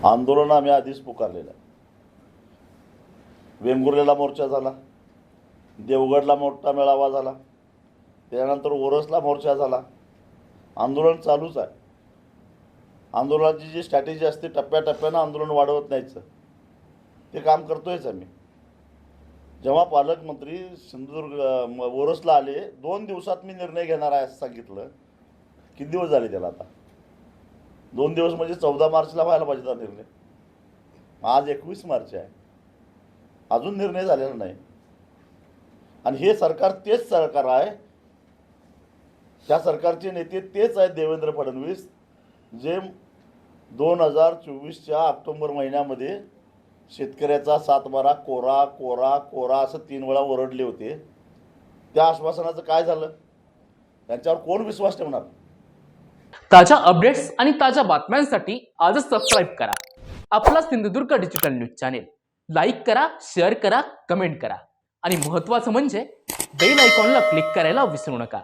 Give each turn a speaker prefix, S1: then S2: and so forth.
S1: आंदोलन आम्ही आधीच पुकारलेलं आहे. वेंगुर्लेला मोर्चा झाला, देवगडला मोठा मेळावा झाला, त्यानंतर ओरसला मोर्चा झाला. आंदोलन चालूच आहे. आंदोलनाची जी स्ट्रॅटेजी असते, टप्प्याटप्प्यानं आंदोलन वाढवत न्यायचं, ते काम करतोयच आम्ही. जेव्हा पालकमंत्री सिंधुदुर्ग ओरसला आले, 2 दिवसात मी निर्णय घेणार आहे असं सांगितलं. किती दिवस झाले त्याला आता? 2 दिवस म्हणजे 14 मार्चला व्हायला पाहिजे होता निर्णय. आज 21 मार्च आहे, अजून निर्णय झालेला नाही. आणि हे सरकार तेच सरकार आहे, त्या सरकारचे नेते तेच आहेत देवेंद्र फडणवीस, जे 2024च्या ऑक्टोबर महिन्यामध्ये शेतकऱ्याचा 7/12 कोरा कोरा कोरा असं 3 वेळा ओरडले होते. त्या आश्वासनाचं काय झालं? त्यांच्यावर कोण विश्वास ठेवणार?
S2: ताज्या अपडेट्स आणि ताज्या बातम्यांसाठी आजच सबस्क्राईब करा आपला Sindhudurg digital news channel. Like करा, शेअर करा, कमेंट करा आणि महत्त्वाचं म्हणजे बेल आयकॉनला क्लिक करायला विसरू नका.